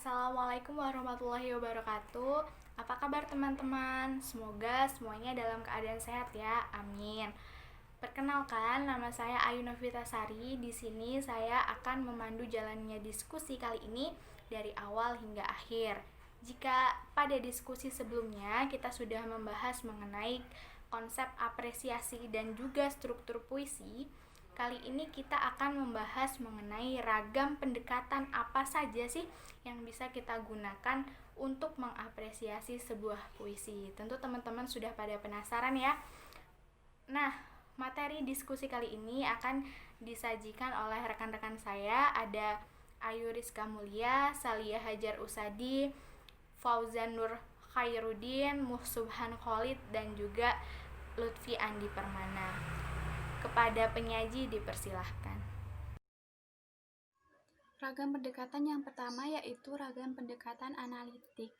Assalamualaikum warahmatullahi wabarakatuh. Apa kabar teman-teman? Semoga semuanya dalam keadaan sehat ya. Amin. Perkenalkan, nama saya Ayu Novitasari. Di sini saya akan memandu jalannya diskusi kali ini dari awal hingga akhir. Jika pada diskusi sebelumnya kita sudah membahas mengenai konsep apresiasi dan juga struktur puisi, kali ini kita akan membahas mengenai ragam pendekatan apa saja sih yang bisa kita gunakan untuk mengapresiasi sebuah puisi. Tentu teman-teman sudah pada penasaran ya. Nah, materi diskusi kali ini akan disajikan oleh rekan-rekan saya. Ada Ayu Rizka Mulia, Salia Hajar Usadi, Fauzan Nur Khairuddin, Muhsubhan Khalid, dan juga Lutfi Andi Permana. Kepada penyaji dipersilahkan. Ragam pendekatan yang pertama yaitu ragam pendekatan analitik.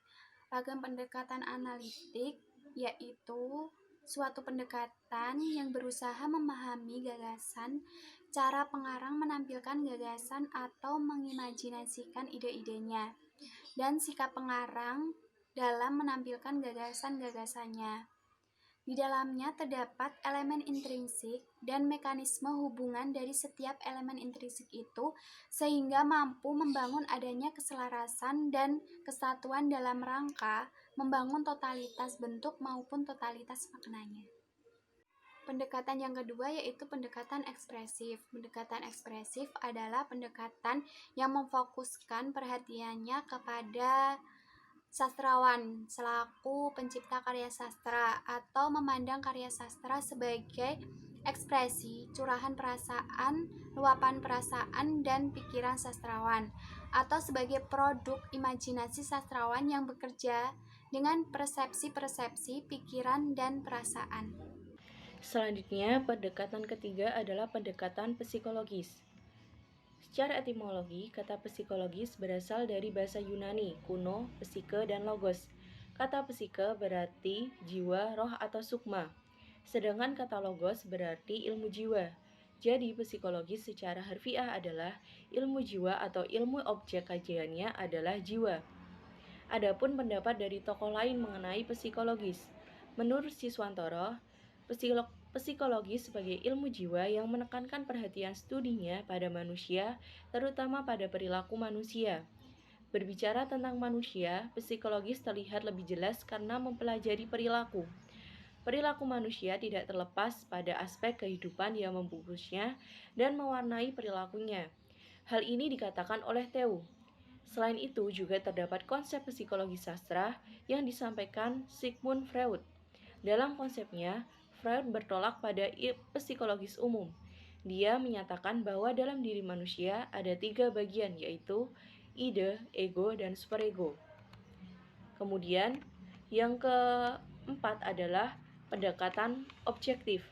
Ragam pendekatan analitik yaitu suatu pendekatan yang berusaha memahami gagasan, cara pengarang menampilkan gagasan atau mengimajinasikan ide-idenya, dan sikap pengarang dalam menampilkan gagasan-gagasannya. Di dalamnya terdapat elemen intrinsik dan mekanisme hubungan dari setiap elemen intrinsik itu sehingga mampu membangun adanya keselarasan dan kesatuan dalam rangka membangun totalitas bentuk maupun totalitas maknanya. Pendekatan yang kedua yaitu pendekatan ekspresif. Pendekatan ekspresif adalah pendekatan yang memfokuskan perhatiannya kepada sastrawan selaku pencipta karya sastra atau memandang karya sastra sebagai ekspresi curahan perasaan, luapan perasaan dan pikiran sastrawan atau sebagai produk imajinasi sastrawan yang bekerja dengan persepsi-persepsi, pikiran dan perasaan. Selanjutnya, pendekatan ketiga adalah pendekatan psikologis. Secara etimologi, kata psikologis berasal dari bahasa Yunani kuno, psike dan logos. Kata psike berarti jiwa, roh atau sukma. Sedangkan kata logos berarti ilmu jiwa. Jadi psikologis secara harfiah adalah ilmu jiwa atau ilmu objek kajiannya adalah jiwa. Adapun pendapat dari tokoh lain mengenai psikologis. Menurut Siswantoro, psikologi sebagai ilmu jiwa yang menekankan perhatian studinya pada manusia, terutama pada perilaku manusia. Berbicara tentang manusia, psikologis terlihat lebih jelas karena mempelajari perilaku. Perilaku manusia tidak terlepas pada aspek kehidupan yang membungkusnya dan mewarnai perilakunya. Hal ini dikatakan oleh Theo. Selain itu, juga terdapat konsep psikologi sastra yang disampaikan Sigmund Freud. Dalam konsepnya, Freud bertolak pada psikologis umum. Dia menyatakan bahwa dalam diri manusia ada 3 bagian, yaitu ide, ego, dan superego. Kemudian, yang keempat adalah pendekatan objektif.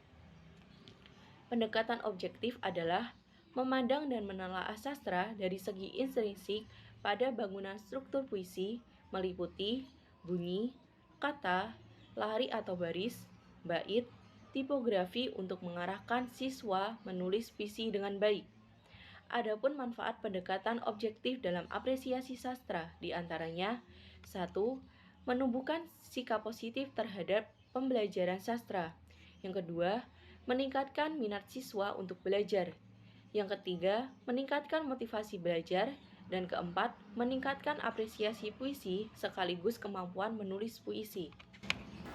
Pendekatan objektif adalah memandang dan menelaah sastra dari segi intrinsik pada bangunan struktur puisi, meliputi bunyi, kata, lari atau baris, bait, tipografi untuk mengarahkan siswa menulis puisi dengan baik. Adapun manfaat pendekatan objektif dalam apresiasi sastra diantaranya 1. Menumbuhkan sikap positif terhadap pembelajaran sastra. Yang kedua, meningkatkan minat siswa untuk belajar. Yang ketiga, meningkatkan motivasi belajar. Dan keempat, meningkatkan apresiasi puisi sekaligus kemampuan menulis puisi.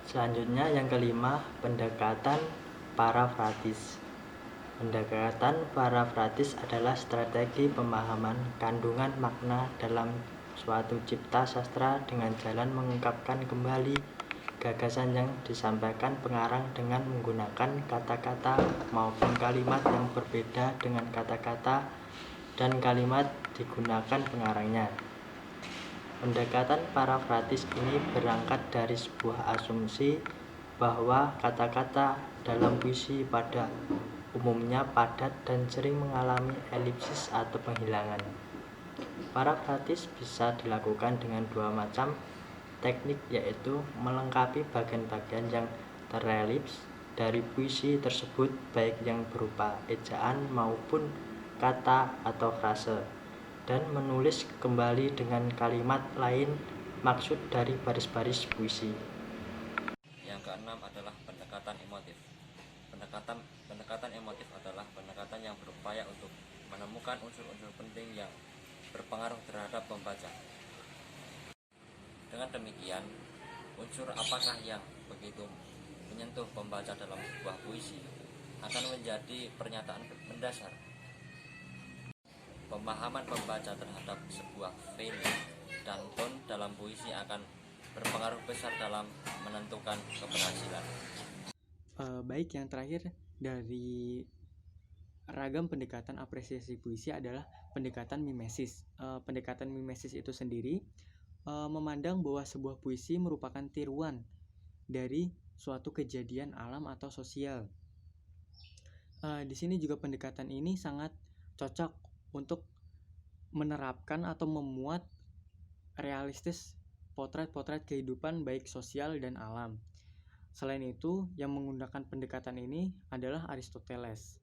Selanjutnya yang kelima, pendekatan parafratis. Pendekatan parafratis adalah strategi pemahaman kandungan makna dalam suatu cipta sastra dengan jalan mengungkapkan kembali gagasan yang disampaikan pengarang dengan menggunakan kata-kata maupun kalimat yang berbeda dengan kata-kata dan kalimat digunakan pengarangnya. Pendekatan parafratis ini berangkat dari sebuah asumsi bahwa kata-kata dalam puisi pada umumnya padat dan sering mengalami elipsis atau penghilangan. Parafratis bisa dilakukan dengan 2 macam teknik, yaitu melengkapi bagian-bagian yang terelips dari puisi tersebut baik yang berupa ejaan maupun kata atau frase, dan menulis kembali dengan kalimat lain maksud dari baris-baris puisi. Yang keenam adalah pendekatan emotif. Pendekatan emotif adalah pendekatan yang berupaya untuk menemukan unsur-unsur penting yang berpengaruh terhadap pembaca. Dengan demikian, unsur apakah yang begitu menyentuh pembaca dalam sebuah puisi akan menjadi pernyataan mendasar. Pemahaman pembaca terhadap sebuah feeling dan tone dalam puisi akan berpengaruh besar dalam menentukan keberhasilan. Baik, yang terakhir dari ragam pendekatan apresiasi puisi adalah pendekatan mimesis. Pendekatan mimesis itu sendiri memandang bahwa sebuah puisi merupakan tiruan dari suatu kejadian alam atau sosial. Di sini juga pendekatan ini sangat cocok untuk menerapkan atau memuat realistis potret-potret kehidupan baik sosial dan alam. Selain itu, yang menggunakan pendekatan ini adalah Aristoteles.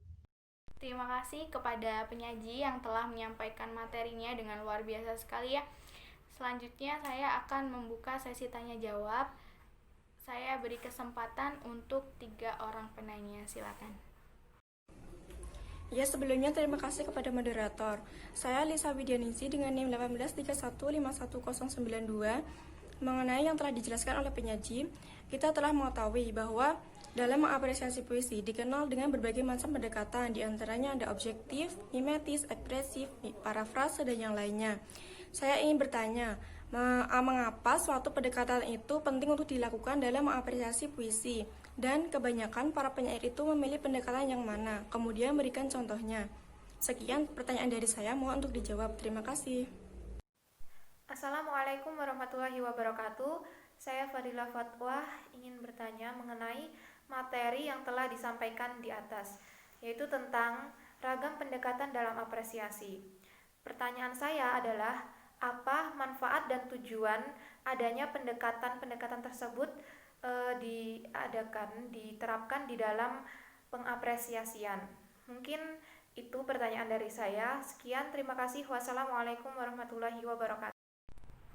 Terima kasih kepada penyaji yang telah menyampaikan materinya dengan luar biasa sekali ya. Selanjutnya saya akan membuka sesi tanya jawab. Saya beri kesempatan untuk 3 orang penanya, silakan. Ya, sebelumnya terima kasih kepada moderator. Saya Lisa Widianingsi dengan NIM 1831511092. Mengenai yang telah dijelaskan oleh penyaji, kita telah mengetahui bahwa dalam mengapresiasi puisi dikenal dengan berbagai macam pendekatan, diantaranya ada objektif, mimetis, ekspresif, parafrase, dan yang lainnya. Saya ingin bertanya, mengapa suatu pendekatan itu penting untuk dilakukan dalam mengapresiasi puisi? Dan kebanyakan para penyair itu memilih pendekatan yang mana? Kemudian berikan contohnya. Sekian pertanyaan dari saya, mohon untuk dijawab. Terima kasih. Assalamualaikum warahmatullahi wabarakatuh. Saya Fadila Fatwa ingin bertanya mengenai materi yang telah disampaikan di atas, yaitu tentang ragam pendekatan dalam apresiasi. Pertanyaan saya adalah, apa manfaat dan tujuan adanya pendekatan-pendekatan tersebut diterapkan di dalam pengapresiasian? Mungkin itu pertanyaan dari saya. Sekian, terima kasih. Wassalamualaikum warahmatullahi wabarakatuh.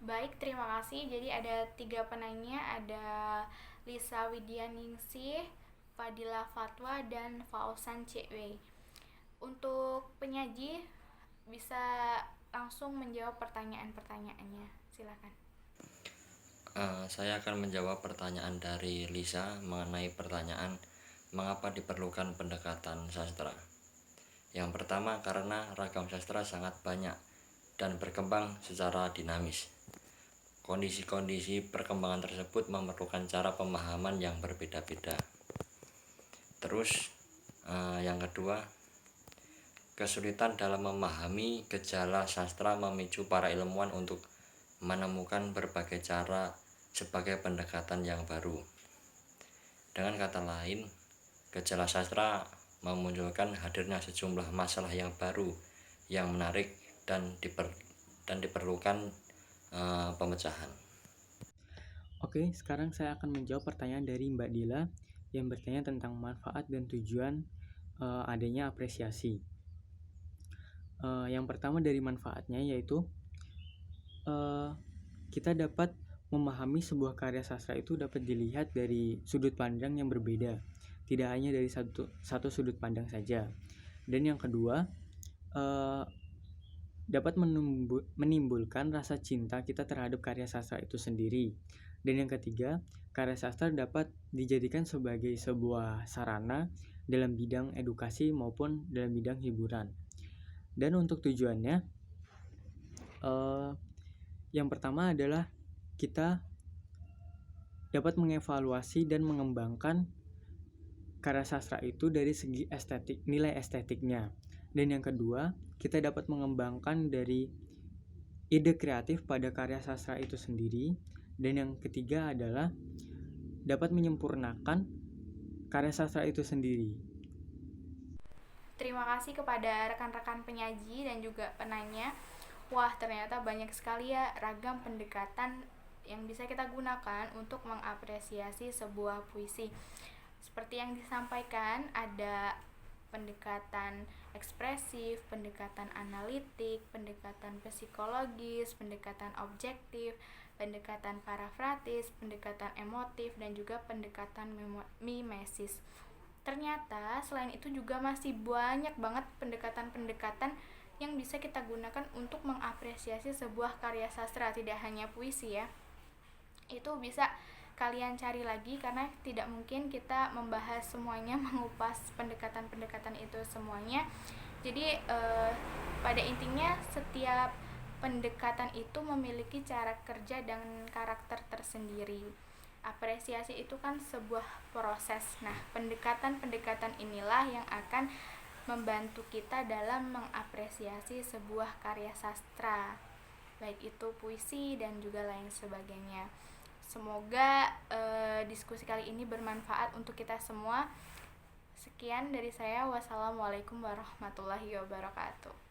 Baik, terima kasih. Jadi ada 3 penanya, ada Lisa Widianingsih, Fadila Fatwa, dan Fauzan CW. Untuk penyaji bisa langsung menjawab pertanyaan-pertanyaannya. Silakan. Saya akan menjawab pertanyaan dari Lisa mengenai pertanyaan mengapa diperlukan pendekatan sastra. Yang pertama, karena ragam sastra sangat banyak dan berkembang secara dinamis. Kondisi-kondisi perkembangan tersebut memerlukan cara pemahaman yang berbeda-beda. Terus yang kedua, kesulitan dalam memahami gejala sastra memicu para ilmuwan untuk menemukan berbagai cara sebagai pendekatan yang baru. Dengan kata lain, gejala sastra memunculkan hadirnya sejumlah masalah yang baru, yang menarik dan diperlukan pemecahan. Oke, sekarang saya akan menjawab pertanyaan dari Mbak Dila yang bertanya tentang manfaat dan tujuan adanya apresiasi. Yang pertama dari manfaatnya yaitu kita dapat memahami sebuah karya sastra itu dapat dilihat dari sudut pandang yang berbeda, tidak hanya dari satu sudut pandang saja. Dan yang kedua, dapat menimbulkan rasa cinta kita terhadap karya sastra itu sendiri. Dan yang ketiga, karya sastra dapat dijadikan sebagai sebuah sarana dalam bidang edukasi maupun dalam bidang hiburan. Dan untuk tujuannya, yang pertama adalah kita dapat mengevaluasi dan mengembangkan karya sastra itu dari segi nilai estetiknya. Dan yang kedua, kita dapat mengembangkan dari ide kreatif pada karya sastra itu sendiri. Dan yang ketiga adalah dapat menyempurnakan karya sastra itu sendiri. Terima kasih kepada rekan-rekan penyaji dan juga penanya. Wah, ternyata banyak sekali ya ragam pendekatan yang bisa kita gunakan untuk mengapresiasi sebuah puisi. Seperti yang disampaikan, ada pendekatan ekspresif, pendekatan analitik, pendekatan psikologis, pendekatan objektif, pendekatan parafrasis, pendekatan emotif, dan juga pendekatan mimesis. Ternyata selain itu juga masih banyak banget pendekatan-pendekatan yang bisa kita gunakan untuk mengapresiasi sebuah karya sastra, tidak hanya puisi ya. Itu bisa kalian cari lagi karena tidak mungkin kita membahas semuanya, mengupas pendekatan-pendekatan itu semuanya. Jadi pada intinya setiap pendekatan itu memiliki cara kerja dan karakter tersendiri. Apresiasi itu kan sebuah proses. Nah, pendekatan-pendekatan inilah yang akan membantu kita dalam mengapresiasi sebuah karya sastra, baik itu puisi dan juga lain sebagainya. Semoga diskusi kali ini bermanfaat untuk kita semua. Sekian dari saya. Wassalamualaikum warahmatullahi wabarakatuh.